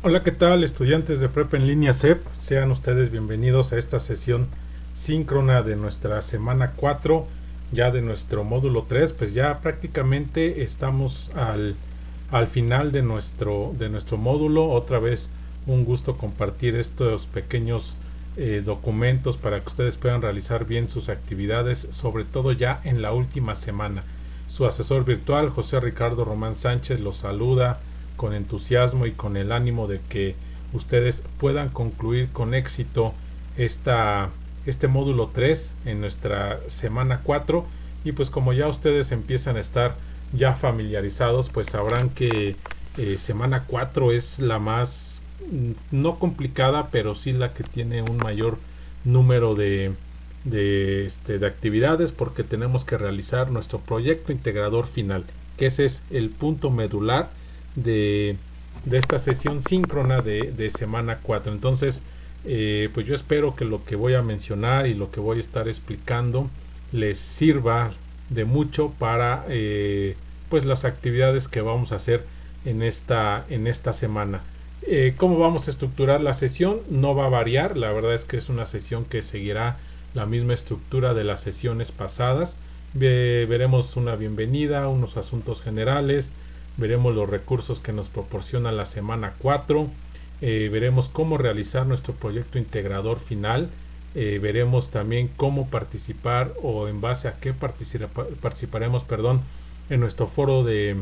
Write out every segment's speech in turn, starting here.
Hola, ¿qué tal, estudiantes de Prepa en línea CEP? Sean ustedes bienvenidos a esta sesión síncrona de nuestra semana 4, ya de nuestro módulo 3. Pues ya prácticamente estamos al final de nuestro módulo. Otra vez un gusto compartir estos pequeños documentos para que ustedes puedan realizar bien sus actividades, sobre todo ya en la última semana. Su asesor virtual, José Ricardo Román Sánchez, los saluda con entusiasmo y con el ánimo de que ustedes puedan concluir con éxito este módulo 3 en nuestra semana 4. Y pues como ya ustedes empiezan a estar ya familiarizados, pues sabrán que semana 4 es la más no complicada, pero sí la que tiene un mayor número de actividades, porque tenemos que realizar nuestro proyecto integrador final, que ese es el punto medular de esta sesión síncrona de semana 4. Entonces, pues yo espero que lo que voy a mencionar y lo que voy a estar explicando les sirva de mucho para pues las actividades que vamos a hacer en esta semana. ¿Cómo vamos a estructurar la sesión? No va a variar, la verdad es que es una sesión que seguirá la misma estructura de las sesiones pasadas. Veremos una bienvenida, unos asuntos generales, veremos los recursos que nos proporciona la semana 4, veremos cómo realizar nuestro proyecto integrador final, veremos también cómo participar o en base a qué participaremos en nuestro foro de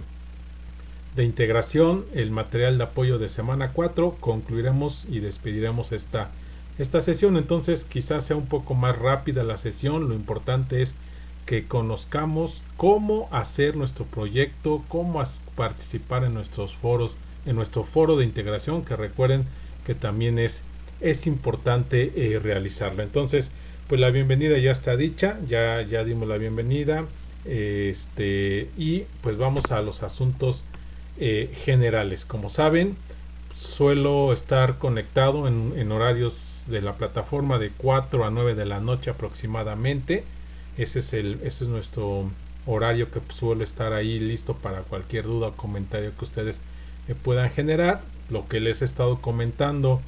integración, el material de apoyo de semana 4, concluiremos y despediremos esta sesión. Entonces quizás sea un poco más rápida la sesión, lo importante es que conozcamos cómo hacer nuestro proyecto, cómo participar en nuestros foros, en nuestro foro de integración, que recuerden que también es importante realizarlo. Entonces, pues la bienvenida ya está dicha, ya dimos la bienvenida, y pues vamos a los asuntos generales. Como saben, suelo estar conectado en horarios de la plataforma de 4 a 9 de la noche aproximadamente. Ese es nuestro horario que suelo estar ahí listo para cualquier duda o comentario que ustedes puedan generar. Lo que les he estado comentando,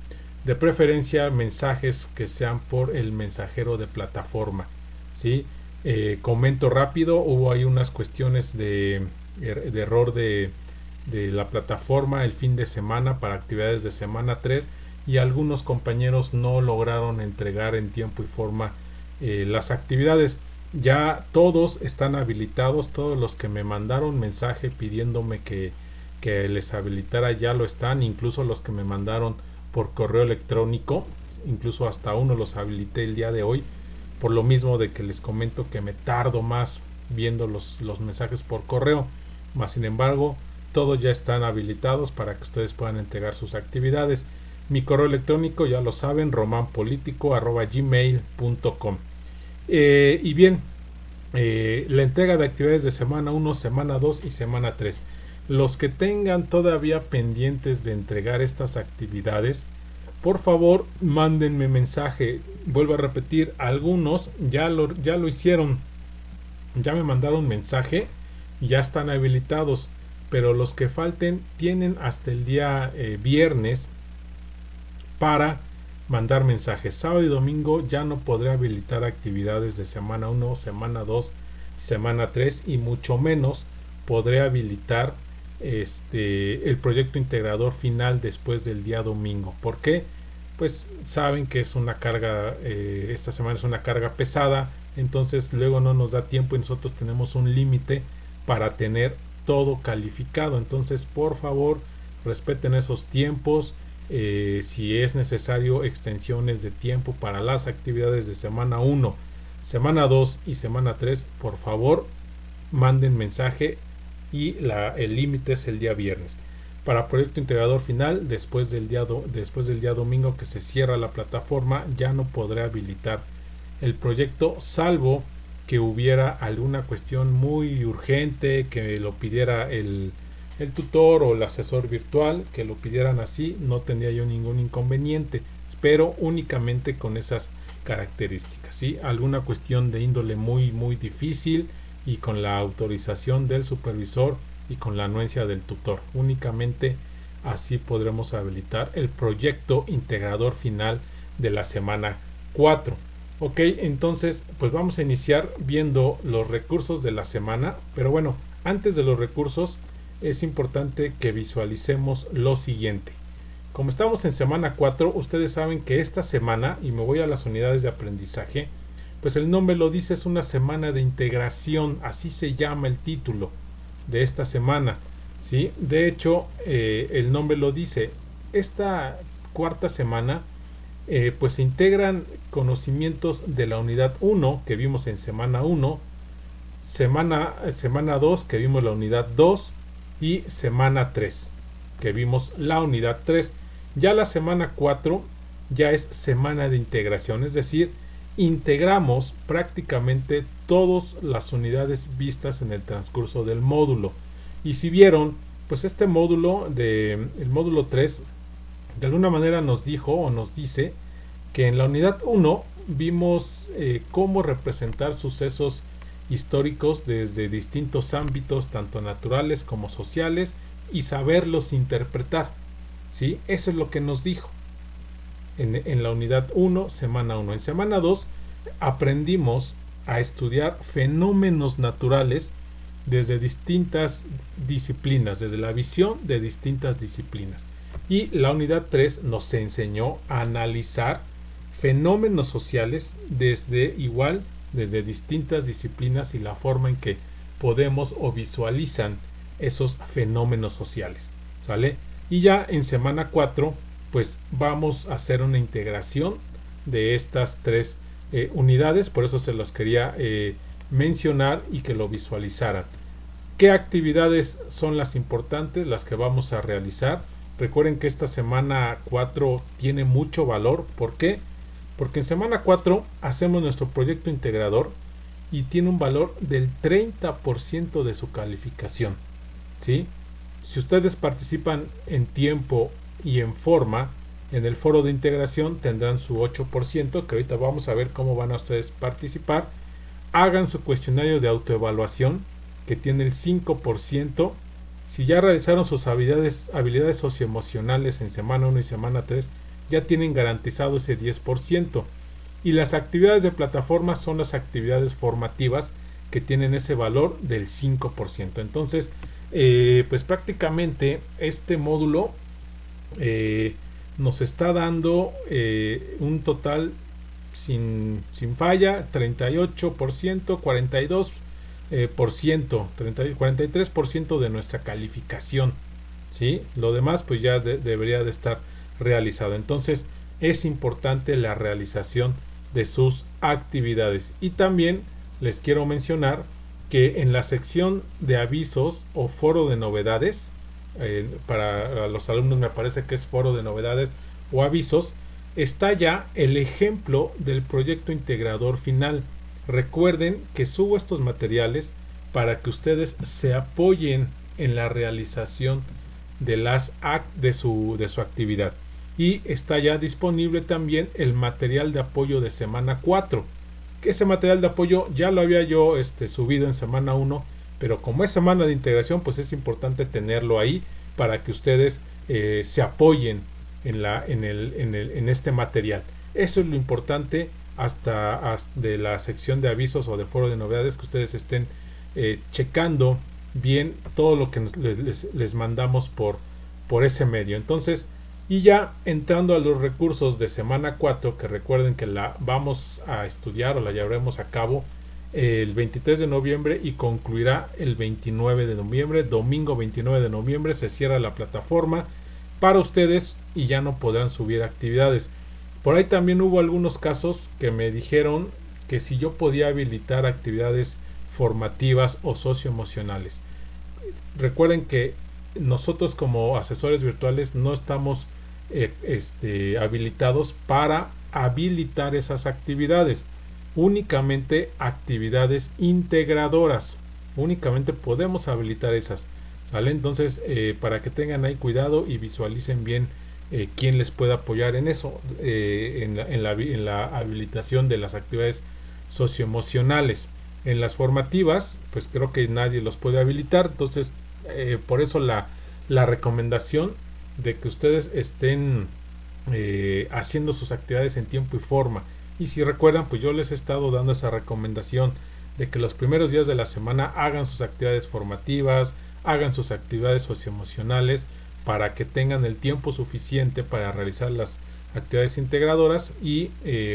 de preferencia mensajes que sean por el mensajero de plataforma, ¿sí? Comento rápido, hubo ahí unas cuestiones de error de la plataforma el fin de semana para actividades de semana 3 y algunos compañeros no lograron entregar en tiempo y forma las actividades. Ya todos están habilitados, todos los que me mandaron mensaje pidiéndome que les habilitara ya lo están, incluso los que me mandaron por correo electrónico, incluso hasta uno los habilité el día de hoy, por lo mismo de que les comento que me tardo más viendo los mensajes por correo, más sin embargo todos ya están habilitados para que ustedes puedan entregar sus actividades. Mi correo electrónico ya lo saben, romanpolitico@gmail.com. Y bien, la entrega de actividades de semana 1, semana 2 y semana 3. Los que tengan todavía pendientes de entregar estas actividades, por favor mándenme mensaje. Vuelvo a repetir, algunos ya lo hicieron, ya me mandaron mensaje y ya están habilitados, pero los que falten tienen hasta el día viernes para mandar mensajes. Sábado y domingo ya no podré habilitar actividades de semana 1, semana 2, semana 3 y mucho menos podré habilitar el proyecto integrador final después del día domingo. ¿Por qué? Pues saben que es una carga, esta semana es una carga pesada, entonces luego no nos da tiempo y nosotros tenemos un límite para tener todo calificado. Entonces, por favor, respeten esos tiempos. Si es necesario extensiones de tiempo para las actividades de semana 1, semana 2 y semana 3, por favor manden mensaje y el límite es el día viernes. Para proyecto integrador final, después del día domingo que se cierra la plataforma, ya no podré habilitar el proyecto, salvo que hubiera alguna cuestión muy urgente que lo pidiera el tutor o el asesor virtual, que lo pidieran así, no tendría yo ningún inconveniente, pero únicamente con esas características, ¿sí? Alguna cuestión de índole muy difícil y con la autorización del supervisor y con la anuencia del tutor, únicamente así podremos habilitar el proyecto integrador final de la semana 4. Ok, entonces pues vamos a iniciar viendo los recursos de la semana, pero bueno, antes de los recursos es importante que visualicemos lo siguiente. Como estamos en semana 4, ustedes saben que esta semana, y me voy a las unidades de aprendizaje, pues el nombre lo dice, es una semana de integración, así se llama el título de esta semana, ¿sí? De hecho, el nombre lo dice, esta cuarta semana pues se integran conocimientos de la unidad 1 que vimos en semana 1, semana 2 que vimos la unidad 2 y semana 3 que vimos la unidad 3. Ya la semana 4 ya es semana de integración, es decir, integramos prácticamente todas las unidades vistas en el transcurso del módulo. Y si vieron, pues este módulo, el módulo 3, de alguna manera nos dijo o nos dice que en la unidad 1 vimos cómo representar sucesos históricos desde distintos ámbitos, tanto naturales como sociales, y saberlos interpretar, ¿sí? Eso es lo que nos dijo en la unidad 1, semana 1. En semana 2 aprendimos a estudiar fenómenos naturales desde distintas disciplinas, desde la visión de distintas disciplinas. Y la unidad 3 nos enseñó a analizar fenómenos sociales desde distintas disciplinas y la forma en que podemos o visualizan esos fenómenos sociales, ¿sale? Y ya en semana 4 pues vamos a hacer una integración de estas tres unidades, por eso se los quería mencionar y que lo visualizaran. ¿Qué actividades son las importantes, las que vamos a realizar? Recuerden que esta semana 4 tiene mucho valor. ¿Por qué? Porque en semana 4 hacemos nuestro proyecto integrador y tiene un valor del 30% de su calificación, ¿sí? Si ustedes participan en tiempo y en forma en el foro de integración tendrán su 8%, que ahorita vamos a ver cómo van a ustedes participar. Hagan su cuestionario de autoevaluación que tiene el 5%. Si ya realizaron sus habilidades socioemocionales en semana 1 y semana 3, ya tienen garantizado ese 10%. Y las actividades de plataforma son las actividades formativas que tienen ese valor del 5%. Entonces, pues prácticamente este módulo nos está dando un total sin falla, 38%, 42%, 43% de nuestra calificación, ¿sí? Lo demás pues ya debería de estar realizado. Entonces es importante la realización de sus actividades. Y también les quiero mencionar que en la sección de avisos o foro de novedades, para los alumnos me parece que es foro de novedades o avisos, está ya el ejemplo del proyecto integrador final. Recuerden que subo estos materiales para que ustedes se apoyen en la realización de su actividad. Y está ya disponible también el material de apoyo de semana 4. Que ese material de apoyo ya lo había yo subido en semana 1, pero como es semana de integración, pues es importante tenerlo ahí para que ustedes se apoyen en este material. Eso es lo importante hasta de la sección de avisos o de foro de novedades, que ustedes estén checando bien todo lo que les mandamos por ese medio. Entonces, y ya entrando a los recursos de semana 4, que recuerden que la vamos a estudiar o la llevaremos a cabo el 23 de noviembre y concluirá el 29 de noviembre, domingo 29 de noviembre se cierra la plataforma para ustedes y ya no podrán subir actividades. Por ahí también hubo algunos casos que me dijeron que si yo podía habilitar actividades formativas o socioemocionales. Recuerden que nosotros como asesores virtuales no estamos habilitados para habilitar esas actividades, únicamente actividades integradoras, únicamente podemos habilitar esas, ¿sale? Entonces para que tengan ahí cuidado y visualicen bien quién les puede apoyar en eso, en la habilitación de las actividades socioemocionales. En las formativas pues creo que nadie los puede habilitar, entonces por eso la recomendación de que ustedes estén haciendo sus actividades en tiempo y forma. Y si recuerdan, pues yo les he estado dando esa recomendación de que los primeros días de la semana hagan sus actividades formativas, hagan sus actividades socioemocionales, para que tengan el tiempo suficiente para realizar las actividades integradoras y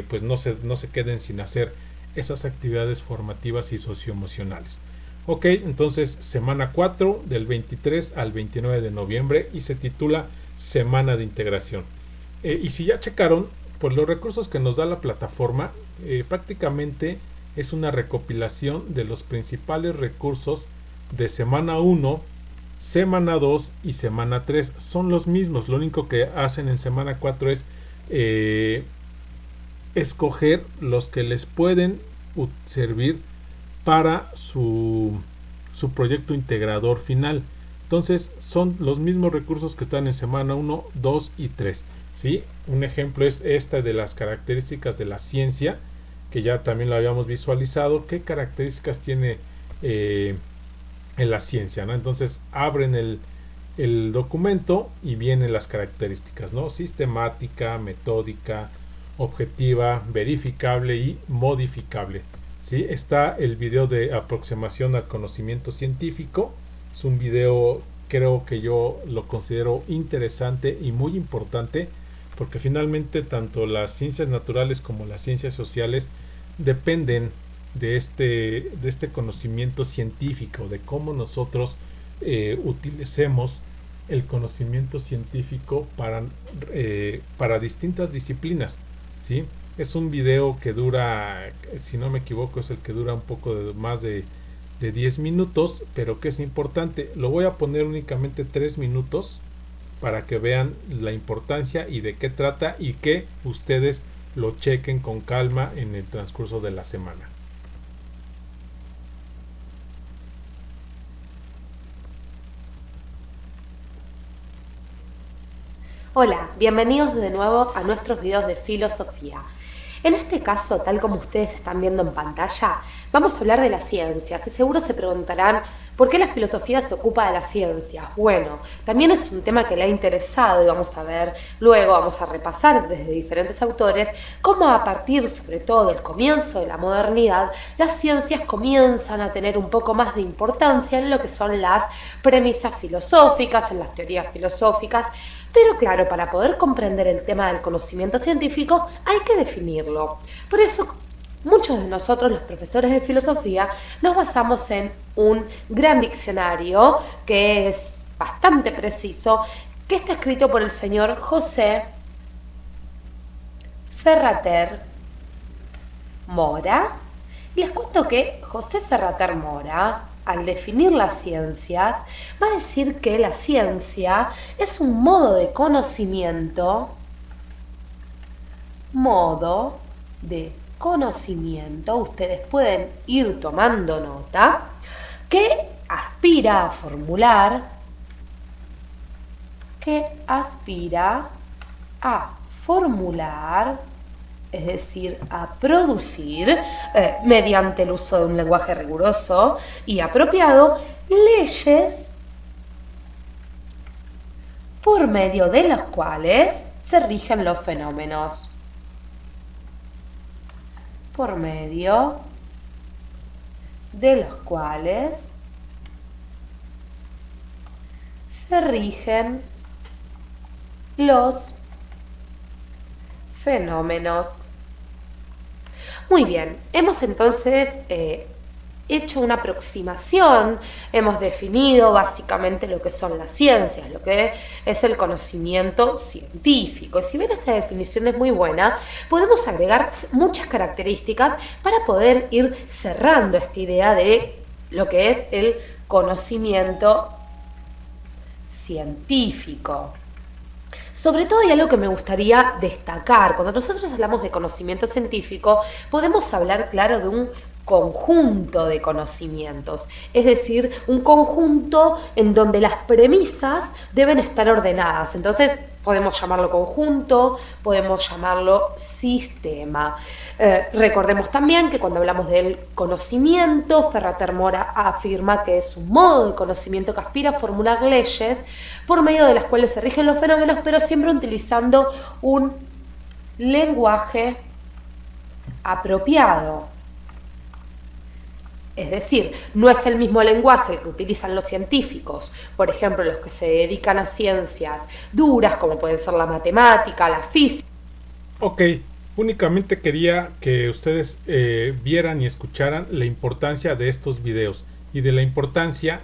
pues no se queden sin hacer esas actividades formativas y socioemocionales. Ok, entonces semana 4 del 23 al 29 de noviembre y se titula Semana de Integración. Y si ya checaron, pues los recursos que nos da la plataforma prácticamente es una recopilación de los principales recursos de semana 1, semana 2 y semana 3. Son los mismos, lo único que hacen en semana 4 es escoger los que les pueden servir para su proyecto integrador final. Entonces son los mismos recursos que están en semana 1, 2 y 3. ¿Sí? Un ejemplo es esta de las características de la ciencia, que ya también lo habíamos visualizado. ¿Qué características tiene en la ciencia, ¿no? Entonces abren el documento y vienen las características, ¿no? Sistemática, metódica, objetiva, verificable y modificable. ¿Sí? Está el video de aproximación al conocimiento científico. Es un video, creo que yo lo considero interesante y muy importante, porque finalmente tanto las ciencias naturales como las ciencias sociales dependen de este conocimiento científico, de cómo nosotros utilicemos el conocimiento científico para distintas disciplinas, ¿sí? Es un video que dura, si no me equivoco, es el que dura un poco más de 10 minutos, pero que es importante. Lo voy a poner únicamente 3 minutos para que vean la importancia y de qué trata y que ustedes lo chequen con calma en el transcurso de la semana. Hola, bienvenidos de nuevo a nuestros videos de filosofía. En este caso, tal como ustedes están viendo en pantalla, vamos a hablar de las ciencias y seguro se preguntarán ¿por qué la filosofía se ocupa de las ciencias? Bueno, también es un tema que le ha interesado y vamos a ver, luego vamos a repasar desde diferentes autores cómo a partir sobre todo del comienzo de la modernidad, las ciencias comienzan a tener un poco más de importancia en lo que son las premisas filosóficas, en las teorías filosóficas. Pero claro, para poder comprender el tema del conocimiento científico hay que definirlo. Por eso, muchos de nosotros, los profesores de filosofía, nos basamos en un gran diccionario que es bastante preciso, que está escrito por el señor José Ferrater Mora. Y les cuento que José Ferrater Mora, al definir las ciencias, va a decir que la ciencia es un modo de conocimiento, ustedes pueden ir tomando nota, que aspira a formular, es decir, a producir, mediante el uso de un lenguaje riguroso y apropiado, leyes por medio de las cuales se rigen los fenómenos. Por medio de los cuales se rigen los fenómenos. Muy bien, hemos entonces hecho una aproximación, hemos definido básicamente lo que son las ciencias, lo que es el conocimiento científico. Y si bien esta definición es muy buena, podemos agregar muchas características para poder ir cerrando esta idea de lo que es el conocimiento científico. Sobre todo hay algo que me gustaría destacar. Cuando nosotros hablamos de conocimiento científico, podemos hablar, claro, de un conjunto de conocimientos, es decir, un conjunto en donde las premisas deben estar ordenadas. Entonces podemos llamarlo conjunto, podemos llamarlo sistema. Recordemos también que cuando hablamos del conocimiento, Ferrater Mora afirma que es un modo de conocimiento que aspira a formular leyes por medio de las cuales se rigen los fenómenos, pero siempre utilizando un lenguaje apropiado. Es decir, no es el mismo lenguaje que utilizan los científicos, por ejemplo, los que se dedican a ciencias duras, como puede ser la matemática, la física. Ok, únicamente quería que ustedes vieran y escucharan la importancia de estos videos y de la importancia,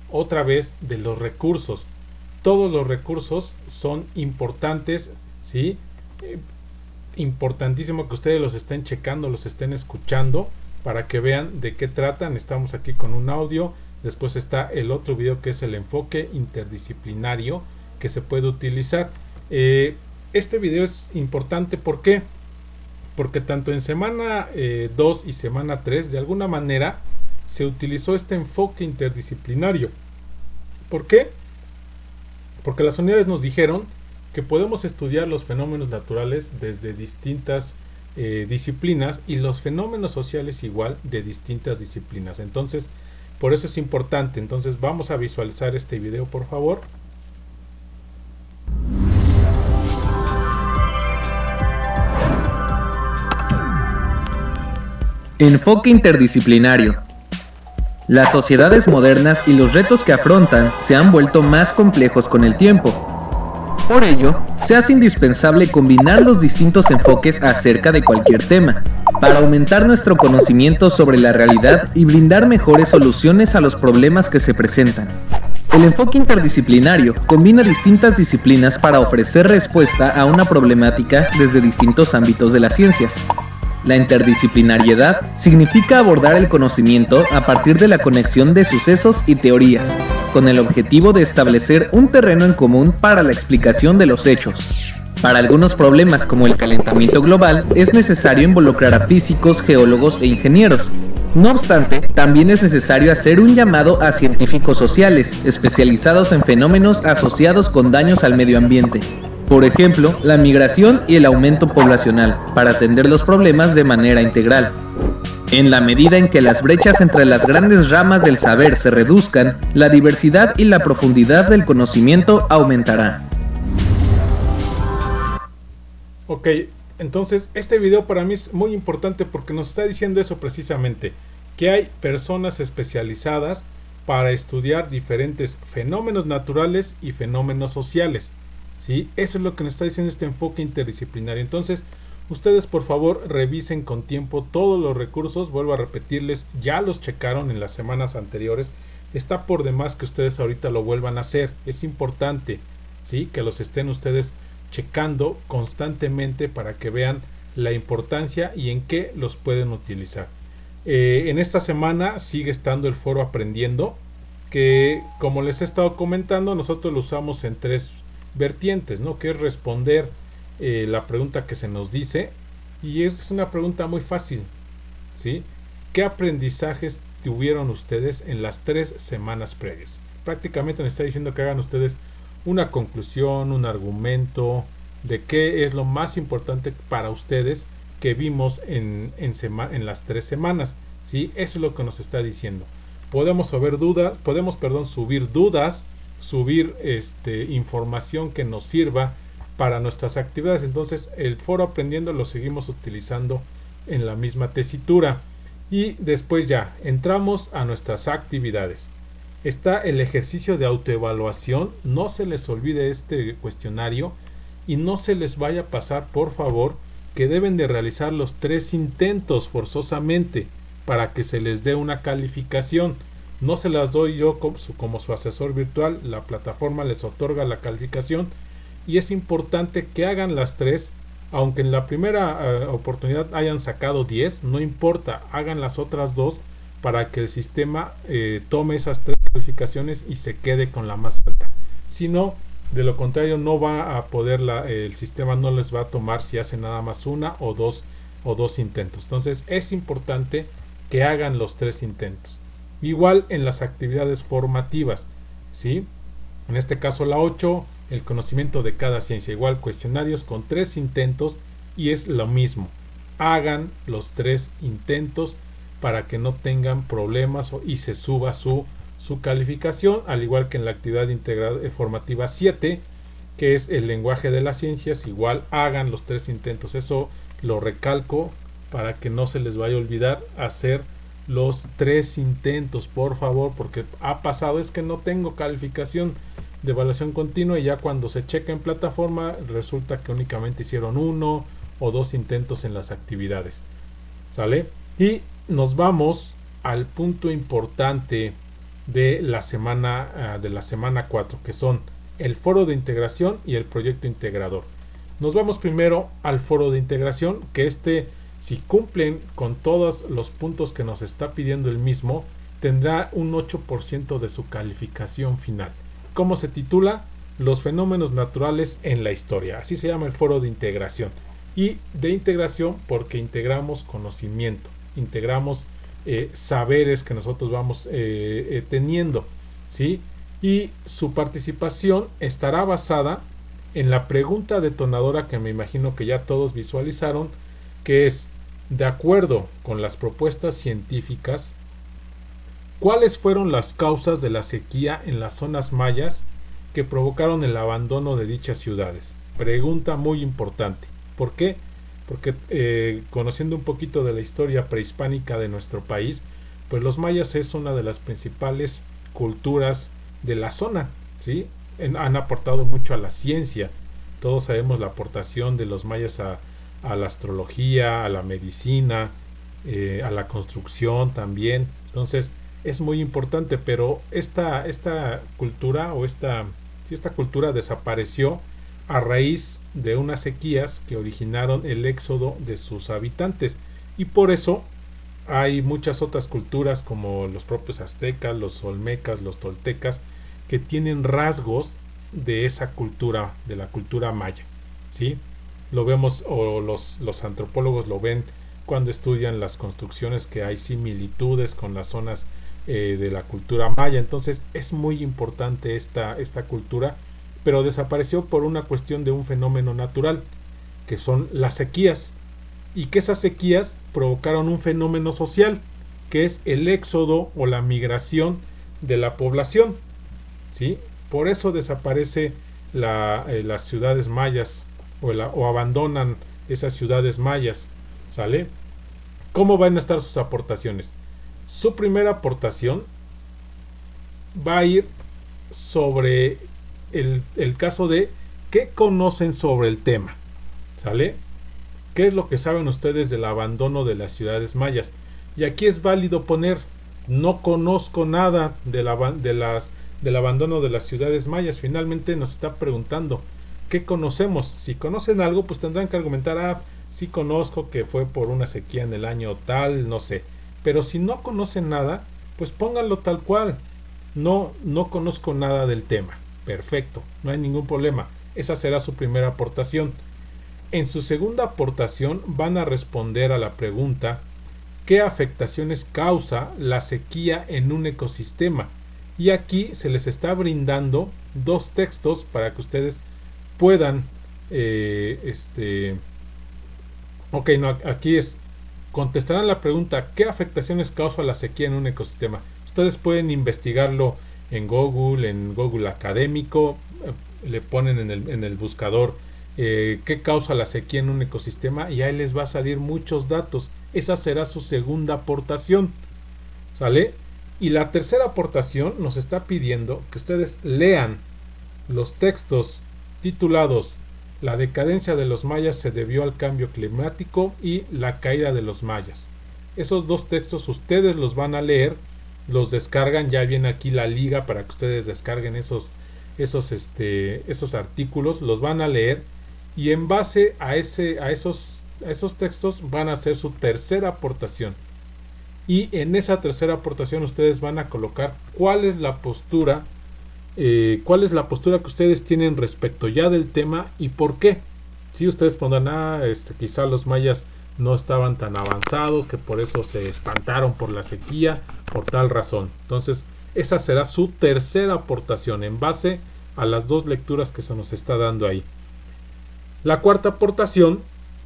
otra vez, de los recursos. Todos los recursos son importantes, ¿sí? Importantísimo que ustedes los estén checando, los estén escuchando para que vean de qué tratan. Estamos aquí con un audio, después está el otro video que es el enfoque interdisciplinario que se puede utilizar. Este video es importante, ¿por qué? Porque tanto en semana 2 y semana 3 de alguna manera se utilizó este enfoque interdisciplinario. ¿Por qué? Porque las unidades nos dijeron que podemos estudiar los fenómenos naturales desde distintas disciplinas y los fenómenos sociales igual de distintas disciplinas. Entonces, por eso es importante. Entonces, vamos a visualizar este video, por favor. Enfoque interdisciplinario. Las sociedades modernas y los retos que afrontan se han vuelto más complejos con el tiempo. Por ello, se hace indispensable combinar los distintos enfoques acerca de cualquier tema, para aumentar nuestro conocimiento sobre la realidad y brindar mejores soluciones a los problemas que se presentan. El enfoque interdisciplinario combina distintas disciplinas para ofrecer respuesta a una problemática desde distintos ámbitos de las ciencias. La interdisciplinariedad significa abordar el conocimiento a partir de la conexión de sucesos y teorías, con el objetivo de establecer un terreno en común para la explicación de los hechos. Para algunos problemas como el calentamiento global, es necesario involucrar a físicos, geólogos e ingenieros. No obstante, también es necesario hacer un llamado a científicos sociales, especializados en fenómenos asociados con daños al medio ambiente. Por ejemplo, la migración y el aumento poblacional, para atender los problemas de manera integral. En la medida en que las brechas entre las grandes ramas del saber se reduzcan, la diversidad y la profundidad del conocimiento aumentará. Ok, entonces este video para mí es muy importante porque nos está diciendo eso precisamente, que hay personas especializadas para estudiar diferentes fenómenos naturales y fenómenos sociales. ¿Sí? Eso es lo que nos está diciendo este enfoque interdisciplinario. Entonces, ustedes por favor revisen con tiempo todos los recursos. Vuelvo a repetirles, ya los checaron en las semanas anteriores. Está por demás que ustedes ahorita lo vuelvan a hacer. Es importante, ¿sí? Que los estén ustedes checando constantemente para que vean la importancia y en qué los pueden utilizar. En esta semana sigue estando el foro Aprendiendo, que como les he estado comentando, nosotros lo usamos en tres vertientes, ¿no? Que es responder la pregunta que se nos dice, y es una pregunta muy fácil, ¿sí? ¿Qué aprendizajes tuvieron ustedes en las 3 semanas previas? Prácticamente nos está diciendo que hagan ustedes una conclusión, un argumento de qué es lo más importante para ustedes que vimos en las 3 semanas, ¿sí? Eso es lo que nos está diciendo. Podemos subir dudas, subir información que nos sirva para nuestras actividades. Entonces el foro Aprendiendo lo seguimos utilizando en la misma tesitura, y después ya entramos a nuestras actividades. Está el ejercicio de autoevaluación. No se les olvide este cuestionario y no se les vaya a pasar, por favor, que deben de realizar los 3 intentos forzosamente para que se les dé una calificación. No se las doy yo como su asesor virtual, la plataforma les otorga la calificación, y es importante que hagan las 3, aunque en la primera oportunidad hayan sacado 10, no importa, hagan las otras 2 para que el sistema tome esas 3 calificaciones y se quede con la más alta. Si no, de lo contrario no va a poder, el sistema no les va a tomar si hacen nada más una o dos intentos. Entonces es importante que hagan los 3 intentos. Igual en las actividades formativas, ¿sí? En este caso la 8, el conocimiento de cada ciencia. Igual cuestionarios con 3 intentos y es lo mismo. hagan los 3 intentos para que no tengan problemas y se suba su calificación, al igual que en la actividad formativa 7, que es el lenguaje de las ciencias. Igual hagan los 3 intentos. Eso lo recalco para que no se les vaya a olvidar hacer los 3 intentos, por favor, porque ha pasado, es que no tengo calificación de evaluación continua y ya cuando se checa en plataforma resulta que únicamente hicieron 1 o 2 intentos en las actividades. ¿Sale? Y nos vamos al punto importante de la semana 4, que son el foro de integración y el proyecto integrador. Nos vamos primero al foro de integración, que si cumplen con todos los puntos que nos está pidiendo el mismo, tendrá un 8% de su calificación final. ¿Cómo se titula? Los fenómenos naturales en la historia. Así se llama el foro de integración. Y de integración porque integramos conocimiento, integramos saberes que nosotros vamos teniendo, ¿sí? Y su participación estará basada en la pregunta detonadora que me imagino que ya todos visualizaron, que es: de acuerdo con las propuestas científicas, ¿cuáles fueron las causas de la sequía en las zonas mayas que provocaron el abandono de dichas ciudades? Pregunta muy importante. ¿Por qué? Porque conociendo un poquito de la historia prehispánica de nuestro país, pues los mayas es una de las principales culturas de la zona, ¿sí? Han aportado mucho a la ciencia. Todos sabemos la aportación de los mayas a la astrología, a la medicina, a la construcción también. Entonces es muy importante, pero esta cultura esta cultura desapareció a raíz de unas sequías que originaron el éxodo de sus habitantes, y por eso hay muchas otras culturas como los propios aztecas, los olmecas, los toltecas, que tienen rasgos de esa cultura, de la cultura maya, ¿sí? Lo vemos, o los antropólogos lo ven cuando estudian las construcciones, que hay similitudes con las zonas de la cultura maya. Entonces es muy importante esta cultura, pero desapareció por una cuestión de un fenómeno natural, que son las sequías, y que esas sequías provocaron un fenómeno social, que es el éxodo o la migración de la población, ¿sí? Por eso desaparece las ciudades mayas o abandonan esas ciudades mayas, ¿sale? ¿Cómo van a estar sus aportaciones? Su primera aportación va a ir sobre el caso de qué conocen sobre el tema, ¿sale? ¿Qué es lo que saben ustedes del abandono de las ciudades mayas? Y aquí es válido poner: no conozco nada del abandono de las ciudades mayas. Finalmente nos está preguntando ¿qué conocemos? Si conocen algo, pues tendrán que argumentar: sí conozco que fue por una sequía en el año tal, no sé. Pero si no conocen nada, pues pónganlo tal cual: no conozco nada del tema. Perfecto, no hay ningún problema. Esa será su primera aportación. En su segunda aportación van a responder a la pregunta: ¿qué afectaciones causa la sequía en un ecosistema? Y aquí se les está brindando 2 textos para que ustedes puedan aquí contestarán la pregunta: ¿qué afectaciones causa la sequía en un ecosistema? Ustedes pueden investigarlo en Google académico, le ponen en el buscador qué causa la sequía en un ecosistema, y ahí les va a salir muchos datos. Esa será su segunda aportación, ¿sale? Y la tercera aportación nos está pidiendo que ustedes lean los textos titulados La decadencia de los mayas se debió al cambio climático y La caída de los mayas. Esos 2 textos ustedes los van a leer, los descargan, ya viene aquí la liga para que ustedes descarguen esos artículos, los van a leer, y en base a esos textos van a hacer su tercera aportación. Y en esa tercera aportación ustedes van a colocar cuál es la postura que ustedes tienen respecto ya del tema y por qué. Si ustedes pondrán: quizá los mayas no estaban tan avanzados, que por eso se espantaron por la sequía, por tal razón. Entonces esa será su tercera aportación en base a las 2 lecturas que se nos está dando ahí. La cuarta aportación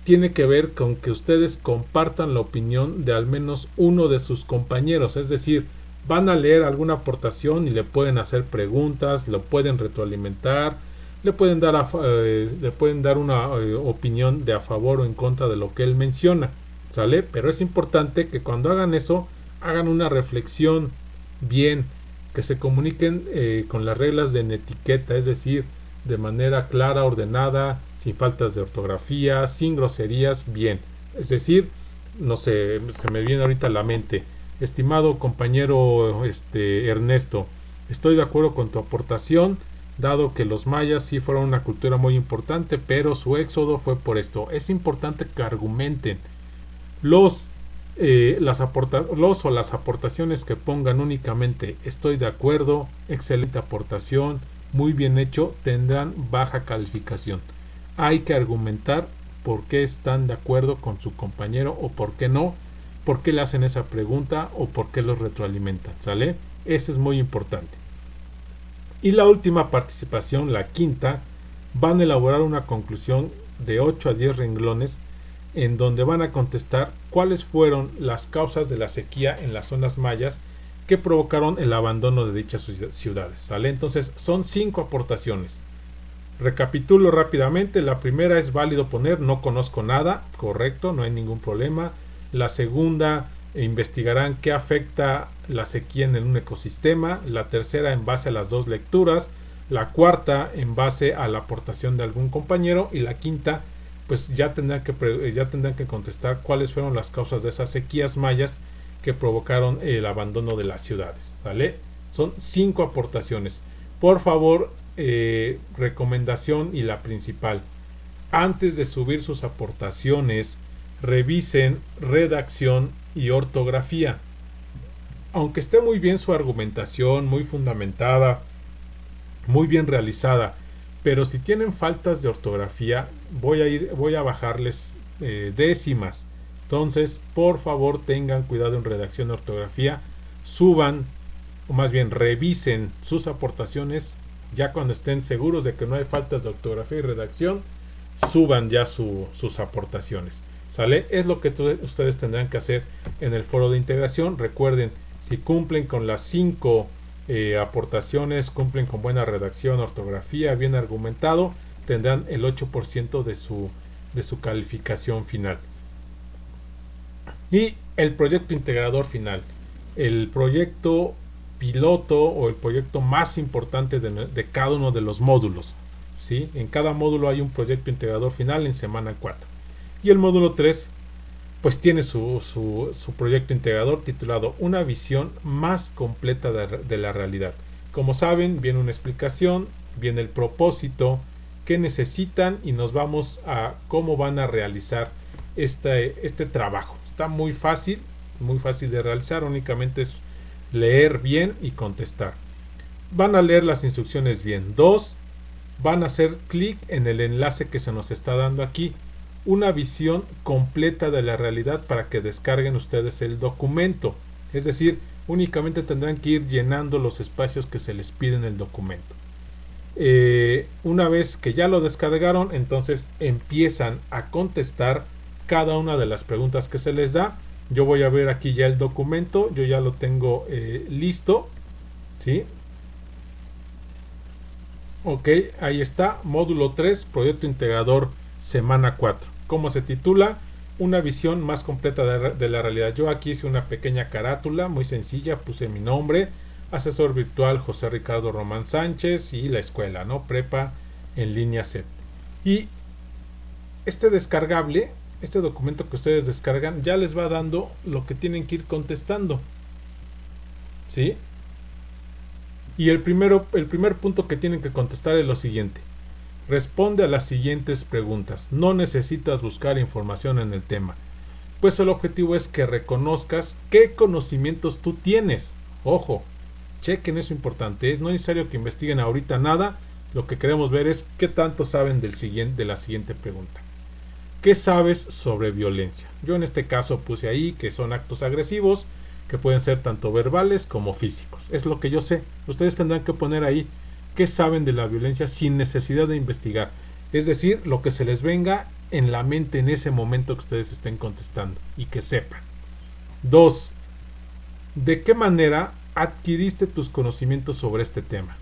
tiene que ver con que ustedes compartan la opinión de al menos uno de sus compañeros, es decir, van a leer alguna aportación y le pueden hacer preguntas, lo pueden retroalimentar, le pueden dar una opinión de a favor o en contra de lo que él menciona, ¿sale? Pero es importante que cuando hagan eso, hagan una reflexión bien, que se comuniquen con las reglas de etiqueta, es decir, de manera clara, ordenada, sin faltas de ortografía, sin groserías, bien. Es decir, no sé, se me viene ahorita a la mente, estimado compañero Ernesto, estoy de acuerdo con tu aportación, dado que los mayas sí fueron una cultura muy importante, pero su éxodo fue por esto. Es importante que argumenten las aportaciones que pongan únicamente estoy de acuerdo, excelente aportación, muy bien hecho, tendrán baja calificación. Hay que argumentar por qué están de acuerdo con su compañero o por qué no, por qué le hacen esa pregunta o por qué los retroalimentan, ¿sale? Eso es muy importante. Y la última participación, la quinta, van a elaborar una conclusión de 8 a 10 renglones en donde van a contestar cuáles fueron las causas de la sequía en las zonas mayas que provocaron el abandono de dichas ciudades, ¿sale? Entonces son 5 aportaciones. Recapitulo rápidamente. La primera es válido poner no conozco nada, correcto, no hay ningún problema. La segunda, investigarán qué afecta la sequía en un ecosistema. La tercera, en base a las 2 lecturas. La cuarta, en base a la aportación de algún compañero. Y la quinta, pues ya tendrán que contestar cuáles fueron las causas de esas sequías mayas que provocaron el abandono de las ciudades, ¿sale? Son 5 aportaciones. Por favor, recomendación y la principal, antes de subir sus aportaciones, revisen redacción y ortografía. Aunque esté muy bien su argumentación, muy fundamentada, muy bien realizada, pero si tienen faltas de ortografía, voy a bajarles décimas. Entonces, por favor, tengan cuidado en redacción y ortografía. Suban, o más bien revisen sus aportaciones. Ya cuando estén seguros de que no hay faltas de ortografía y redacción, suban ya sus aportaciones, ¿sale? Es lo que ustedes tendrán que hacer en el foro de integración. Recuerden, si cumplen con las 5 aportaciones, cumplen con buena redacción, ortografía, bien argumentado, tendrán el 8% de su calificación final. Y el proyecto integrador final, el proyecto piloto o el proyecto más importante de cada uno de los módulos, ¿sí? En cada módulo hay un proyecto integrador final en semana 4. Y el módulo 3 pues tiene su proyecto integrador titulado Una visión más completa de la realidad. Como saben, viene una explicación, viene el propósito, qué necesitan y nos vamos a cómo van a realizar este trabajo. Está muy fácil de realizar, únicamente es leer bien y contestar. Van a leer las instrucciones bien. 2. Van a hacer clic en el enlace que se nos está dando aquí. Una visión completa de la realidad para que descarguen ustedes el documento. Es decir, únicamente tendrán que ir llenando los espacios que se les pide en el documento. Una vez que ya lo descargaron, entonces empiezan a contestar cada una de las preguntas que se les da. Yo voy a ver aquí ya el documento, yo ya lo tengo listo, ¿sí? Ok, ahí está, módulo 3, proyecto integrador, semana 4. ¿Cómo se titula? Una visión más completa de la realidad. Yo aquí hice una pequeña carátula, muy sencilla, puse mi nombre, asesor virtual José Ricardo Román Sánchez y la escuela, ¿no? Prepa en línea CEP. Y este descargable, este documento que ustedes descargan, ya les va dando lo que tienen que ir contestando, ¿sí? Y el primer punto que tienen que contestar es lo siguiente. Responde a las siguientes preguntas. No necesitas buscar información en el tema, pues el objetivo es que reconozcas qué conocimientos tú tienes. Ojo, chequen eso importante. No es necesario que investiguen ahorita nada. Lo que queremos ver es qué tanto saben de la siguiente pregunta. ¿Qué sabes sobre violencia? Yo en este caso puse ahí que son actos agresivos que pueden ser tanto verbales como físicos. Es lo que yo sé. Ustedes tendrán que poner ahí qué saben de la violencia sin necesidad de investigar. Es decir, lo que se les venga en la mente en ese momento que ustedes estén contestando y que sepan. 2. ¿De qué manera adquiriste tus conocimientos sobre este tema?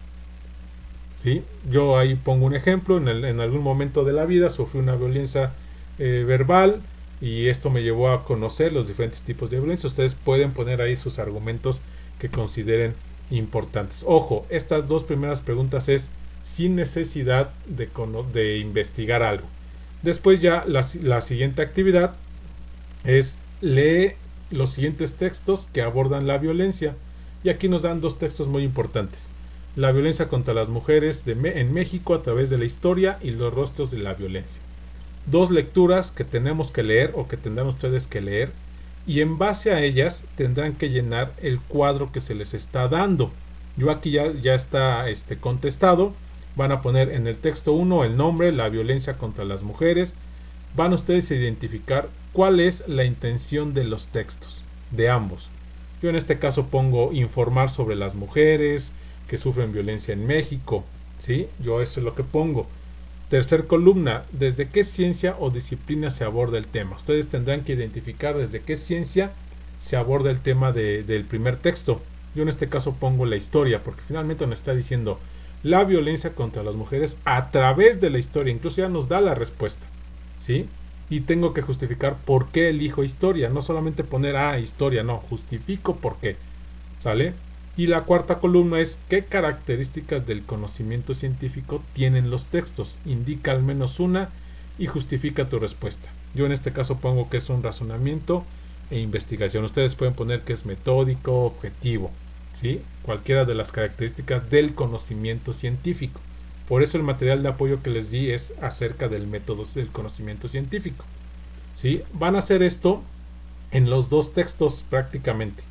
¿Sí? Yo ahí pongo un ejemplo. En algún momento de la vida sufrí una violencia verbal y esto me llevó a conocer los diferentes tipos de violencia. Ustedes pueden poner ahí sus argumentos que consideren importantes. Ojo, estas dos primeras preguntas es sin necesidad de investigar algo. Después ya la siguiente actividad es lee los siguientes textos que abordan la violencia. Y aquí nos dan dos textos muy importantes. La violencia contra las mujeres en México a través de la historia y los rostros de la violencia. Dos lecturas que tenemos que leer o que tendrán ustedes que leer, y en base a ellas tendrán que llenar el cuadro que se les está dando. Yo aquí ya está contestado. Van a poner en el texto 1 el nombre, la violencia contra las mujeres. Van ustedes a identificar cuál es la intención de los textos, de ambos. Yo en este caso pongo informar sobre las mujeres que sufren violencia en México, ¿sí? Yo eso es lo que pongo. Tercer columna, ¿desde qué ciencia o disciplina se aborda el tema? Ustedes tendrán que identificar desde qué ciencia se aborda el tema del primer texto. Yo en este caso pongo la historia, porque finalmente nos está diciendo la violencia contra las mujeres a través de la historia. Incluso ya nos da la respuesta, ¿sí? Y tengo que justificar por qué elijo historia. No solamente poner, historia, no, justifico por qué, ¿sale? Y la cuarta columna es qué características del conocimiento científico tienen los textos. Indica al menos una y justifica tu respuesta. Yo en este caso pongo que es un razonamiento e investigación. Ustedes pueden poner que es metódico, objetivo, ¿sí? Cualquiera de las características del conocimiento científico. Por eso el material de apoyo que les di es acerca del método del conocimiento científico, ¿sí? Van a hacer esto en los dos textos prácticamente,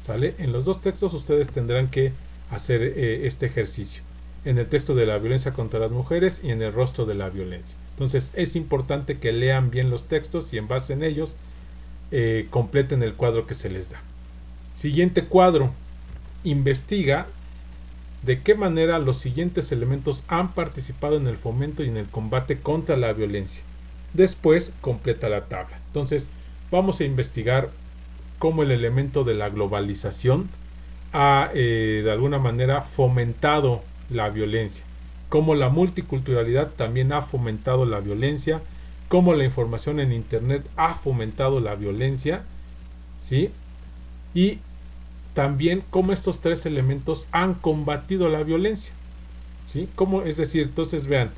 ¿sale? En los dos textos ustedes tendrán que hacer este ejercicio. En el texto de la violencia contra las mujeres y en el rostro de la violencia. Entonces es importante que lean bien los textos y en base en ellos completen el cuadro que se les da. Siguiente cuadro. Investiga de qué manera los siguientes elementos han participado en el fomento y en el combate contra la violencia. Después completa la tabla. Entonces vamos a investigar cómo el elemento de la globalización ha de alguna manera fomentado la violencia, cómo la multiculturalidad también ha fomentado la violencia, cómo la información en internet ha fomentado la violencia, ¿sí? Y también cómo estos tres elementos han combatido la violencia, ¿sí? Es decir, entonces vean,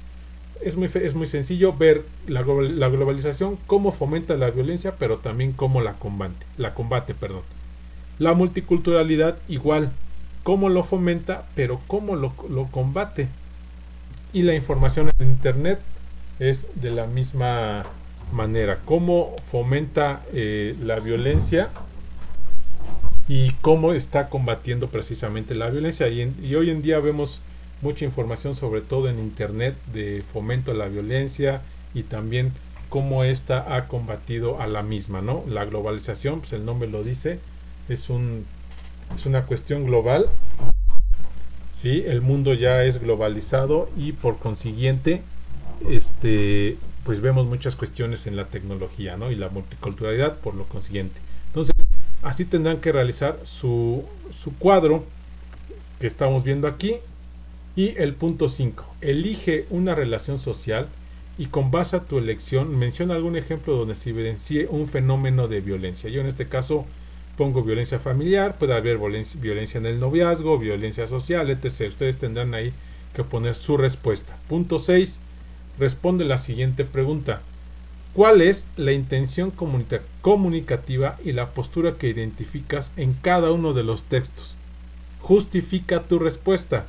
es muy sencillo ver la globalización, cómo fomenta la violencia, pero también cómo la combate. La multiculturalidad igual, cómo lo fomenta, pero cómo lo combate. Y la información en internet es de la misma manera, cómo fomenta la violencia y cómo está combatiendo precisamente la violencia. Y hoy en día vemos mucha información, sobre todo en internet, de fomento a la violencia y también cómo ésta ha combatido a la misma, ¿no? La globalización, pues el nombre lo dice, es una cuestión global, ¿sí? El mundo ya es globalizado y por consiguiente pues vemos muchas cuestiones en la tecnología, ¿no? Y la multiculturalidad por lo consiguiente. Entonces así tendrán que realizar su cuadro que estamos viendo aquí. Y el punto 5, elige una relación social y con base a tu elección menciona algún ejemplo donde se evidencie un fenómeno de violencia. Yo en este caso pongo violencia familiar, puede haber violencia en el noviazgo, violencia social, etc. Ustedes tendrán ahí que poner su respuesta. Punto 6, responde la siguiente pregunta. ¿Cuál es la intención comunicativa y la postura que identificas en cada uno de los textos? Justifica tu respuesta.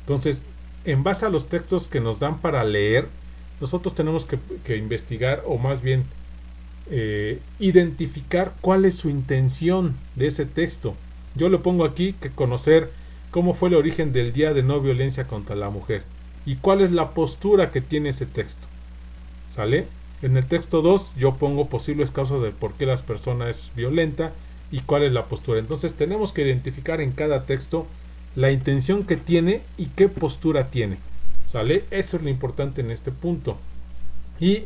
Entonces, en base a los textos que nos dan para leer, nosotros tenemos que investigar, o más bien identificar cuál es su intención de ese texto. Yo le pongo aquí que conocer cómo fue el origen del Día de No Violencia contra la Mujer y cuál es la postura que tiene ese texto. ¿Sale? En el texto 2 yo pongo posibles causas de por qué las personas es violenta y cuál es la postura. Entonces tenemos que identificar en cada texto la intención que tiene y qué postura tiene, ¿sale? Eso es lo importante en este punto. Y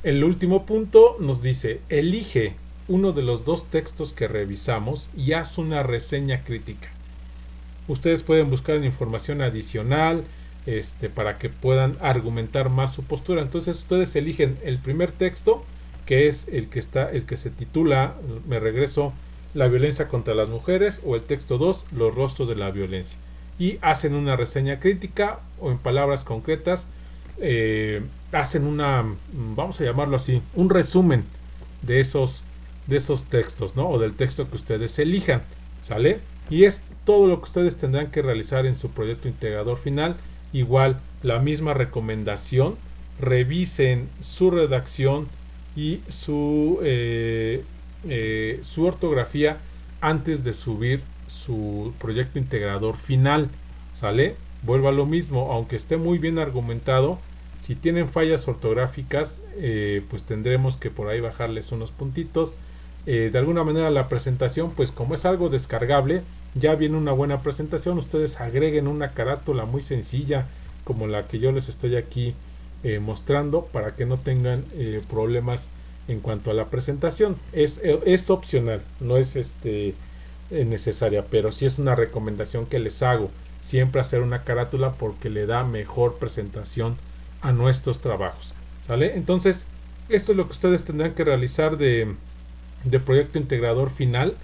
El último punto nos dice: elige uno de los 2 textos que revisamos y haz una reseña crítica. Ustedes pueden buscar información adicional para que puedan argumentar más su postura. Entonces ustedes eligen el primer texto, que es el que se titula, me regreso, la violencia contra las mujeres, o el texto 2, los rostros de la violencia, y hacen una reseña crítica, o en palabras concretas hacen vamos a llamarlo así, un resumen de esos textos, ¿no? O del texto que ustedes elijan, ¿sale? Y es todo lo que ustedes tendrán que realizar en su proyecto integrador final. Igual, la misma recomendación: revisen su redacción y su ortografía antes de subir su proyecto integrador final, ¿sale? Vuelvo a lo mismo, aunque esté muy bien argumentado, si tienen fallas ortográficas, pues tendremos que por ahí bajarles unos puntitos. De alguna manera la presentación, pues como es algo descargable, ya viene una buena presentación. Ustedes agreguen una carátula muy sencilla como la que yo les estoy aquí mostrando, para que no tengan problemas en cuanto a la presentación. Es opcional, no es necesaria, pero sí es una recomendación que les hago, siempre hacer una carátula, porque le da mejor presentación a nuestros trabajos, ¿sale? Entonces, esto es lo que ustedes tendrán que realizar de proyecto integrador final.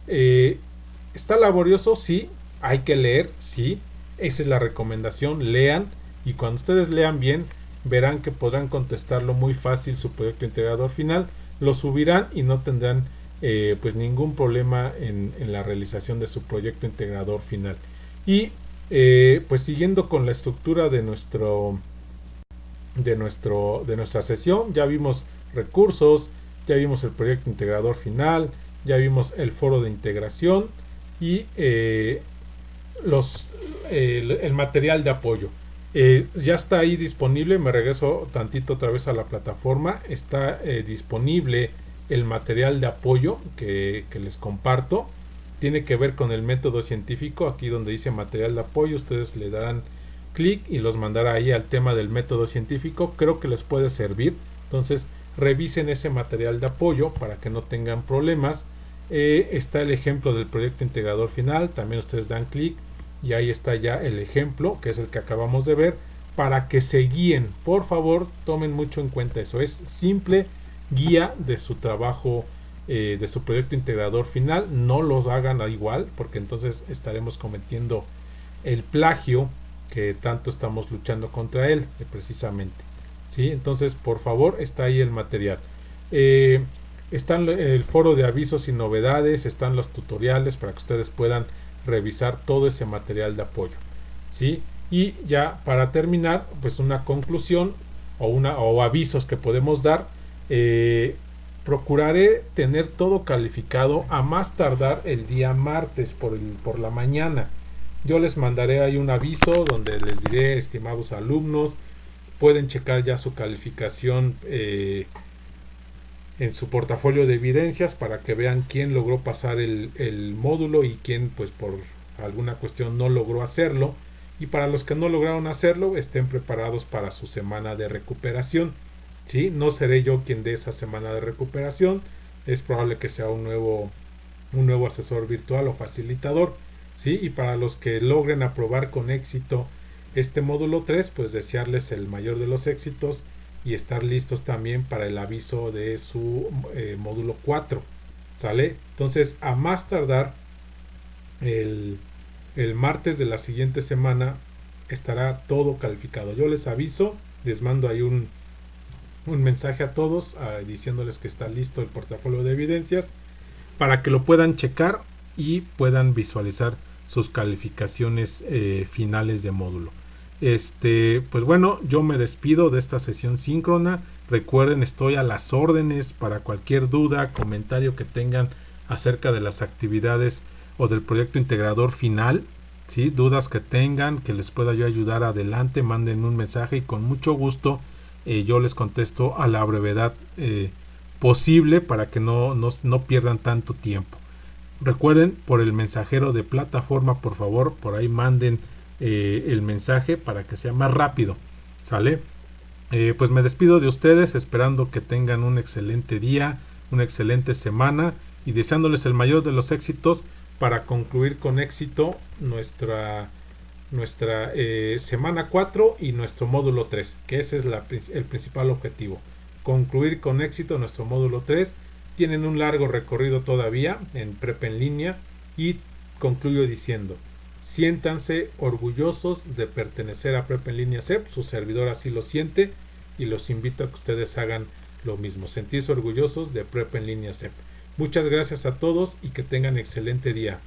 Está laborioso, sí, hay que leer, sí, esa es la recomendación: lean, y cuando ustedes lean bien, verán que podrán contestarlo muy fácil su proyecto integrador final, lo subirán y no tendrán pues ningún problema en la realización de su proyecto integrador final. Y pues siguiendo con la estructura de nuestra sesión, ya vimos recursos, ya vimos el proyecto integrador final, ya vimos el foro de integración y el material de apoyo. Ya está ahí disponible. Me regreso tantito otra vez a la plataforma. Está disponible el material de apoyo que les comparto. Tiene que ver con el método científico. Aquí donde dice material de apoyo, ustedes le darán clic y los mandará ahí al tema del método científico. Creo que les puede servir. Entonces revisen ese material de apoyo para que no tengan problemas. Está el ejemplo del proyecto integrador final. También ustedes dan clic y ahí está ya el ejemplo, que es el que acabamos de ver, para que se guíen. Por favor, tomen mucho en cuenta eso. Es simple guía de su trabajo, de su proyecto integrador final. No los hagan igual, porque entonces estaremos cometiendo el plagio que tanto estamos luchando contra él, precisamente. ¿Sí? Entonces, por favor, está ahí el material. Está el foro de avisos y novedades, están los tutoriales para que ustedes puedan revisar todo ese material de apoyo, ¿sí? Y ya para terminar, pues una conclusión o avisos que podemos dar. Procuraré tener todo calificado a más tardar el día martes por la mañana. Yo les mandaré ahí un aviso donde les diré: estimados alumnos, pueden checar ya su calificación en su portafolio de evidencias, para que vean quién logró pasar el módulo y quién pues por alguna cuestión no logró hacerlo, y para los que no lograron hacerlo, estén preparados para su semana de recuperación, ¿sí? No seré yo quien dé esa semana de recuperación, es probable que sea un nuevo asesor virtual o facilitador, ¿sí? Y para los que logren aprobar con éxito este módulo 3, pues desearles el mayor de los éxitos y estar listos también para el aviso de su módulo 4, ¿sale? Entonces, a más tardar el martes de la siguiente semana estará todo calificado. Yo les aviso, les mando ahí un mensaje a todos diciéndoles que está listo el portafolio de evidencias, para que lo puedan checar y puedan visualizar sus calificaciones finales de módulo. Pues bueno, yo me despido de esta sesión síncrona. Recuerden, estoy a las órdenes para cualquier duda, comentario que tengan acerca de las actividades o del proyecto integrador final, ¿sí? Dudas que tengan, que les pueda yo ayudar, adelante, manden un mensaje y con mucho gusto yo les contesto a la brevedad posible, para que no pierdan tanto tiempo. Recuerden, por el mensajero de plataforma, por favor, por ahí manden el mensaje para que sea más rápido, ¿sale? Pues me despido de ustedes esperando que tengan un excelente día, una excelente semana y deseándoles el mayor de los éxitos para concluir con éxito nuestra semana 4 y nuestro módulo 3, que ese es el principal objetivo, concluir con éxito nuestro módulo 3. Tienen un largo recorrido todavía en Prepa en línea y concluyo diciendo: siéntanse orgullosos de pertenecer a Prepa en línea CEP, su servidor así lo siente y los invito a que ustedes hagan lo mismo, sentirse orgullosos de Prepa en línea CEP. Muchas gracias a todos y que tengan excelente día.